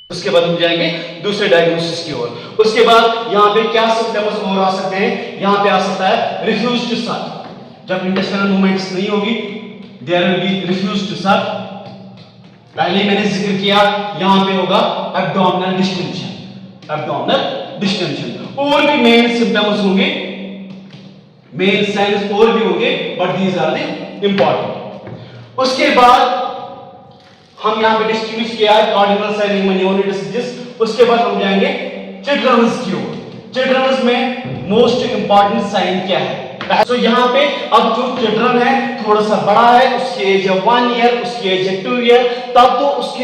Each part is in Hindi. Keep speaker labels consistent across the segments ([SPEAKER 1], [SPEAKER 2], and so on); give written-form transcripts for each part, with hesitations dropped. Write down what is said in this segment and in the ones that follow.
[SPEAKER 1] उसके बाद हम जाएंगे दूसरे डायग्नोसिस की ओर। उसके बाद यहाँ पे क्या सिम्टम्स और आ सकते हैं, यहाँ पे आ सकता है रिफ्यूज टू सक। जब इंटेस्टाइनल मूवमेंट्स नहीं होगी, there will be refuse to suck. पहले मैंने जिक्र किया, यहाँ पे होगा एब्डोमिनल डिस्टेंशन, एब्डोमिनल डिस्टेंशन। और भी मेन सिम्टम्स होंगे, मेन साइंस और भी होंगे, but these are the important. उसके बाद हम यहाँ पे डिस्टिंग्विश किया है कार्डिनल साइन न्यूमोनिक डिसीजेस। उसके बाद हम जाएंगे चिल्ड्रंस की ओर। चिल्ड्रंस में मोस्ट इंपॉर्टेंट साइन क्या है? तो यहाँ पे अब जो चिल्ड्रन है थोड़ा सा बड़ा है, उसकी एज है 1 ईयर, उसकी एज है 2 ईयर, तब तो उसके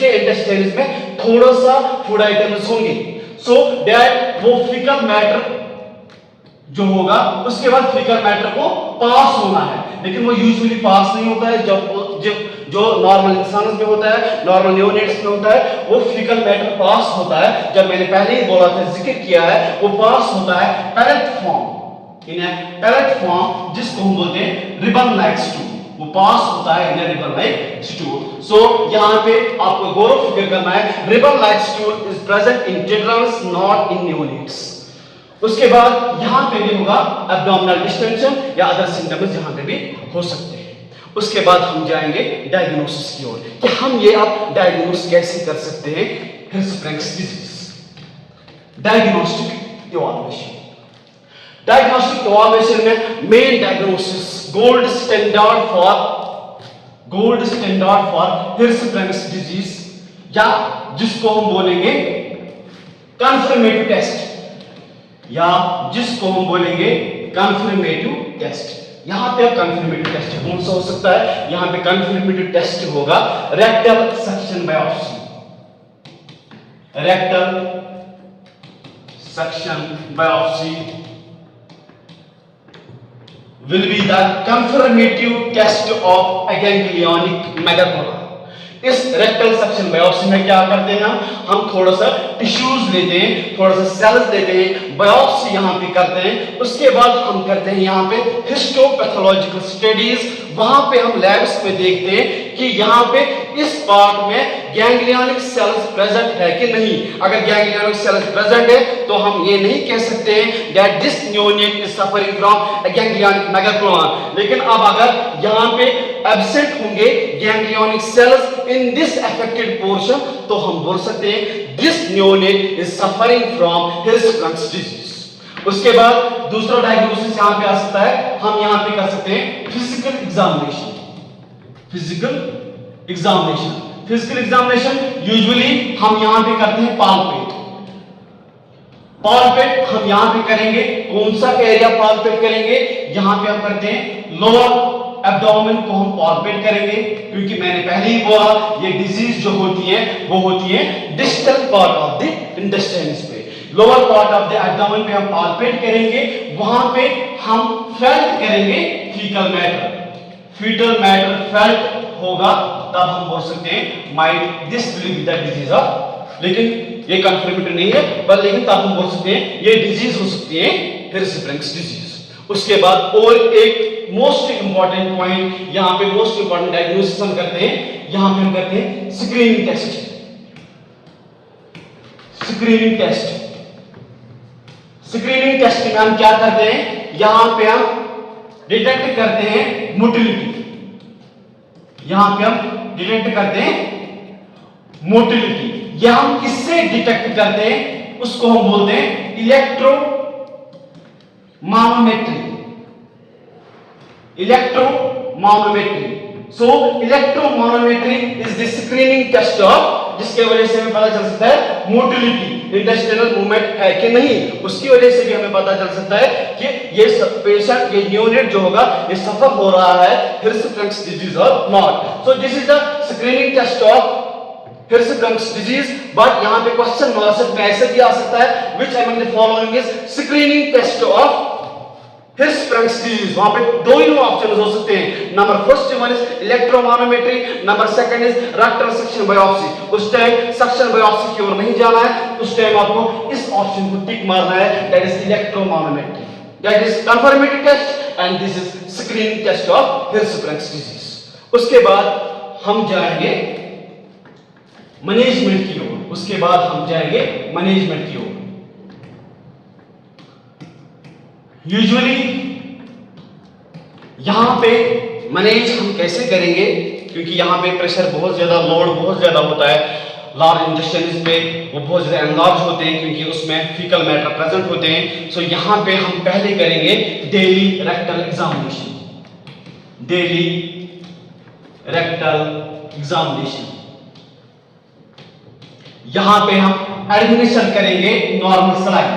[SPEAKER 1] इंटेस्टाइन्स में थोड़ा सा फूड आइटम्स होंगे। सो दैट वो फीकल मैटर जो होगा, उसके बाद फीकल मैटर को पास होना है, लेकिन वो यूजुअली पास नहीं होता है। जब जो नॉर्मल इंसानों में होता है, नॉर्मल न्यूनेट्स में होता है, वो फीकल मैटर पास होता है। जब मैंने पहले ही बोला था, जिक्र किया है, वो पास होता है पैलेट फॉर्म, इन ए पैलेट फॉर्म, जिसको हम बोलते हैं रिबन लाइक स्टूल। वो पास होता है in a ribbon like stool. So यहाँ पे आपको गौरव फिगर करना है, ribbon like stool is present in childrens, not in neonates. उसके बाद यहां पे भी होगा एब्डोमिनल डिस्टेंशन या अदर सिम्टम्स यहां पे भी हो सकते हैं। उसके बाद हम जाएंगे डायग्नोसिस की ओर कि हम ये अब डायग्नोस कैसे कर सकते हैं Hirschsprung's disease. Diagnostic evaluation, diagnostic evaluation में main diagnosis gold standard for Hirschsprung's disease, या जिसको हम बोलेंगे कंफर्मेटिव टेस्ट, या जिसको हम बोलेंगे कंफर्मेटिव टेस्ट। यहां पे कंफर्मेटिव टेस्ट कौन सा हो सकता है? यहां पे कंफर्मेटिव टेस्ट होगा rectal suction biopsy. Rectal suction biopsy will be the confirmative test of ganglionic megacolon। इस रेक्टल सक्शन बायोप्सी में क्या करते हैं हम थोड़ा सा टिश्यूज लेते हैं, थोड़ा सा सेल्स लेते हैं, बायोप्सी यहां पे करते हैं। उसके बाद हम करते हैं यहां पे हिस्टोपैथोलॉजिकल स्टडीज। वहां पे हम लैब्स में देखते हैं कि यहां पे इस पार्ट में गैंग्लियनिक सेल्स प्रेजेंट है कि नहीं। अगर गैंग्लियनिक सेल्स प्रेजेंट है तो हम ये नहीं कह सकते हैं that this neonate is suffering from ganglionic megacolon. लेकिन अब अगर यहां पे एब्सेंट होंगे ganglionic cells in this affected portion, तो हम बोल सकते हैं this neonate is suffering from Hirschsprung's disease. उसके बाद दूसरा डायग्नोसिस यहां पे आ सकता है, हम यहां पे कर सकते हैं physical examination. Physical examination usually हम यहां पे करते हैं पाल्पेट हम यहां पे करेंगे। कौन सा एरिया पाल्पेट करेंगे? यहां पे हम करते हैं लोअर एब्डोमेन को हम पाल्पेट करेंगे, क्योंकि मैंने पहले ही बोला ये डिजीज जो होती है वो होती है distal part of the intestines पे। Lower part of the abdomen पे हम पाल्पेट करेंगे, वहां पे हम फेल्ट करेंगे फीटल मैटर फेल्ट होगा, तब हम बोल सकते हैं might this will be the disease of, लेकिन ये कंफर्मेटिव नहीं है, पर लेकिन तब हम बोल सकते हैं ये डिजीज हो सकती है हिर्शस्प्रेंग्स डिजीज। उसके बाद और एक मोस्ट इंपॉर्टेंट पॉइंट, यहां पे मोस्ट इंपॉर्टेंट डायग्नोसिस हम करते हैं, यहां पे हम करते हैं स्क्रीनिंग टेस्ट। स्क्रीनिंग टेस्ट में हम क्या करते हैं? यहां पे हम डिटेक्ट करते हैं मोटिलिटी। यहां पे हम डिटेक्ट करते हैं मोटिलिटी। यह हम किससे डिटेक्ट करते हैं? उसको हम बोलते हैं electromanometry. So electromanometry is the screening test of, जिसके वजह से हमें पता चल सकता है मोटिलिटी, इंटेस्टाइनल मूवमेंट है कि नहीं। उसकी वजह से भी हमें पता चल सकता है कि ये पेशेंट, ये न्यूनेट जो होगा ये सफर हो रहा है हिर्शस्प्रेंग्स डिजीज और not. So this is the screening test of Hirschsprung's disease. But यहां पे क्वेश्चन मार्क्स में ऐसे भी आ सकता है which among the following is screening test of Hirschsprung's disease. वहां पे दो ही ऑप्शन हो सकते हैं। Number first one is electromanometry, number second is rectal suction biopsy. उस टाइम सक्शन बायोप्सी की ओर नहीं जाना है, उस टाइम आपको इस ऑप्शन को टिक मारना है, that is electromanometry, that is confirmative test and this is screening test of Hirschsprung's disease. उसके बाद हम जाएंगे मैनेजमेंट की ओर, उसके बाद हम जाएंगे मैनेजमेंट की ओर। यूजुअली यहां पे मैनेज हम कैसे करेंगे, क्योंकि यहां पे प्रेशर बहुत ज्यादा, लोड बहुत ज्यादा होता है लार्ज इंडस्ट्रीज पे, वो बहुत ज्यादा एनलार्ज होते हैं क्योंकि उसमें फीकल मैटर प्रेजेंट होते हैं। सो यहां पे हम पहले करेंगे daily rectal examination. Daily rectal examination, यहां पे हम एडमिनिस्टर करेंगे नॉर्मल सलाइन।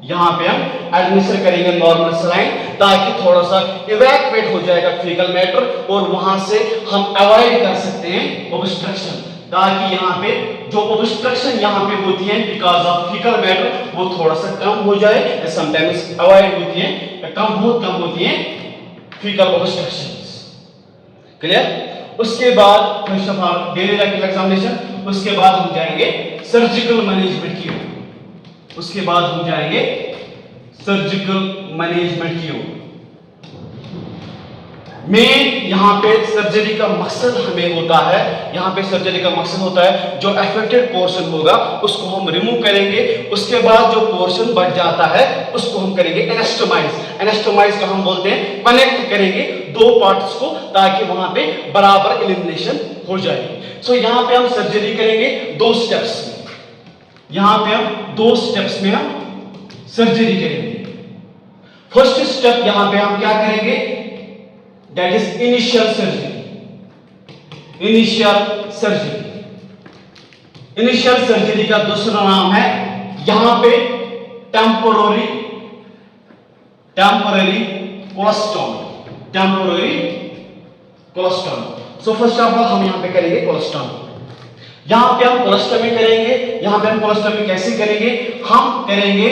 [SPEAKER 1] यहां पे हम एडमिनिस्टर करेंगे नॉर्मल सलाइन, ताकि थोड़ा सा इवैक्यूएट हो जाएगा फीकल मैटर और वहां से हम अवॉइड कर सकते हैं ऑब्स्ट्रक्शन, ताकि यहां पे जो ऑब्स्ट्रक्शन यहां पे होती है बिकॉज ऑफ फीकल मैटर वो थोड़ा सा कम हो जाए, या समटाइम्स अवॉइड होती है, या बहुत कम होती है फीकल ऑब्स्ट्रक्शंस। क्लियर? उसके बाद first of all daily rectal examination, उसके बाद हम जाएंगे सर्जिकल मैनेजमेंट की ओर। उसके बाद हम जाएंगे सर्जिकल मैनेजमेंट की ओर। मेन यहां पे सर्जरी का मकसद हमें होता है, यहां पे सर्जरी का मकसद होता है जो अफेक्टेड पोर्शन होगा उसको हम रिमूव करेंगे, उसके बाद जो पोर्शन बच जाता है उसको हम करेंगे एनास्टोमाइज। एनास्टोमाइज का हम बोलते हैं कनेक्ट करेंगे दो पार्ट्स को, ताकि वहां पे बराबर एलिमिनेशन हो जाए। सो यहां पे हम सर्जरी करेंगे दो स्टेप्स में। यहां पे हम दो स्टेप्स में हम सर्जरी करेंगे। फर्स्ट स्टेप यहां पे हम क्या करेंगे, that is initial surgery. Initial surgery, initial surgery का दूसरा नाम है यहां पे temporary colostomy. Temporary colostomy. So first of all हम यहां पे करेंगे कोलोस्टोमी। यहां पे हम कोलोस्टोमी करेंगे। यहां पे हम कोलोस्टोमी कैसे करेंगे, हम करेंगे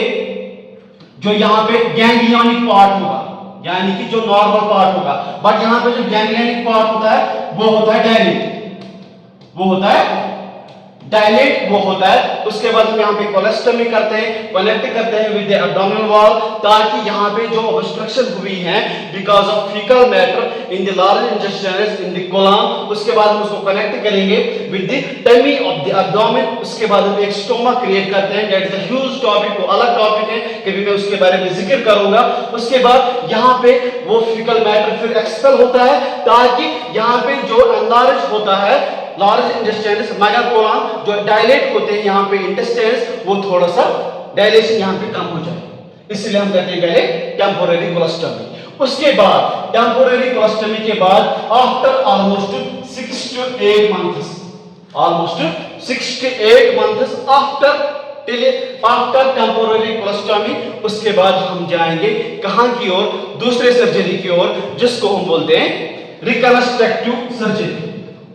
[SPEAKER 1] जो यहां पे गैंग्लियोनिक पार्ट होगा, यानी कि जो नॉर्मल पार्ट होगा, बट यहां पे जो गैंग्लियोनिक पार्ट होता है वो होता है डायलेट, वो होता है डायलेट, वो होता है। उसके बाद हम यहां पे कोलोस्टोमी करते हैं, कनेक्ट करते हैं विद द एब्डोमिनल वॉल, ताकि यहां पे जो ऑब्स्ट्रक्शन हुई है because of faecal matter in the large intestines in the colon, उसके बाद हम उसको कनेक्ट करेंगे with the tummy of the abdomen. उसके बाद हम एक स्टोमा क्रिएट करते हैं, that is a huge topic, वो अलग टॉपिक है, कभी मैं उसके बारे में जिक्र करूंगा। उसके बाद यहां पे वो फीकल मैटर फिर एक्सपेल होता है, ताकि यहां पे जो एनलार्ज होता है लार्ज इंटेस्टाइन्स मेगा कोलन, जो डायलेट होते हैं यहां पे इंटेस्टाइन्स, वो थोड़ा सा डायलेशन यहां पे कम हो जाए, इसलिए हम कहते हैं पहले टेम्पोररी कोलोस्टोमी। उसके बाद टेम्पोररी कोलोस्टोमी के बाद after almost 6 to 8 months, almost 6 to 8 months after temporary colostomy, उसके बाद हम जाएंगे कहां की ओर, दूसरे सर्जरी की ओर, जिसको हम बोलते हैं रिकंस्ट्रक्टिव सर्जरी।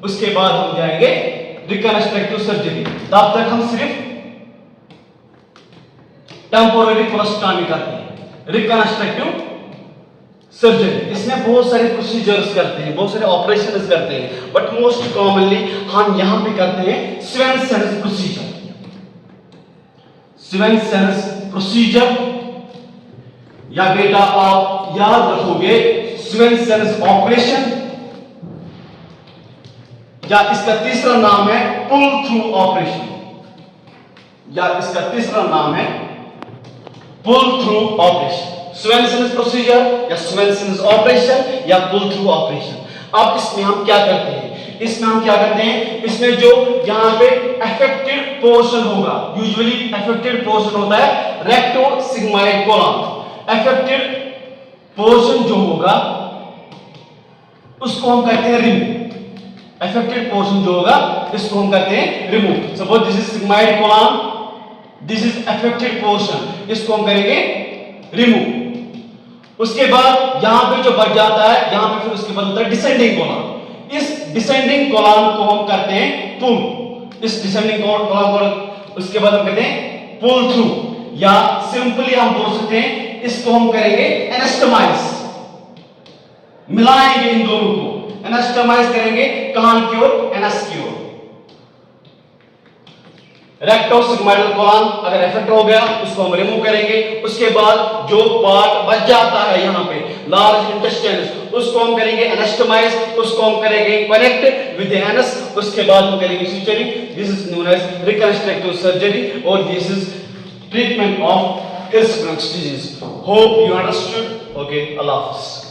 [SPEAKER 1] उसके बाद हम जाएंगे रिकंस्ट्रक्टिव सर्जरी। तब तक हम सिर्फ टेम्पोररी कोलोस्टोमी करते हैं। रिकंस्ट्रक्टिव सर्जरी, इसमें बहुत सारे प्रोसीजर्स करते हैं, बहुत सारे ऑपरेशंस करते हैं, बट मोस्ट कॉमनली हम यहां पे करते हैं स्वेनसन्स प्रोसीजर। स्वेनसन्स प्रोसीजर, या बेटा आप याद रखोगे स्वेनसन्स ऑपरेशन, या इसका तीसरा नाम है पुल थ्रू ऑपरेशन, या इसका तीसरा नाम है पुल थ्रू ऑपरेशन। स्वेनसन्स प्रोसीजर या स्वेनसन्स ऑपरेशन या पुल थ्रू ऑपरेशन। अब इसमें हम क्या करते हैं, इसमें हम क्या करते हैं, इसमें जो यहां पे अफेक्टेड पोर्शन होगा, यूजुअली अफेक्टेड पोर्शन होता है recto sigmoid colon. Affected portion जो होगा उसको हम कहते हैं रिमूव। अफेक्टेड पोर्शन जो होगा इसको हम कहते हैं remove. Suppose this is sigmoid colon, this is affected portion, इसको हम करेंगे रिमूव। उसके बाद यहां पे जो बच जाता है, यहां पे फिर उसके बाद होता है डिसेंडिंग कोलन। इस डिसेंडिंग कोलन को हम करते हैं पुल। इस डिसेंडिंग कोलन को उसके बाद हम कहते हैं पुल थ्रू, या सिंपली हम बोल सकते हैं इसको हम करेंगे एनास्टोमाइज। मिलाएंगे इन दोनों को, एनास्टोमाइज करेंगे कहां की ओर, एनस की ओर। रेक्टोसिग्मोइडल कोलन अगर इफेक्ट हो गया उसको हम रिमूव करेंगे। उसके बाद जो पार्ट बच जाता है यहाँ पे लार्ज इंटेस्टाइन उसको हम करेंगे एनास्टोमाइज, उसको हम करेंगे कनेक्ट विद द एनस। उसके बाद हम करेंगे surgery. This is known as reconstructive surgery और this is treatment of Hirschsprung's disease. Hope you understood. Okay, अल्लाह हाफिज।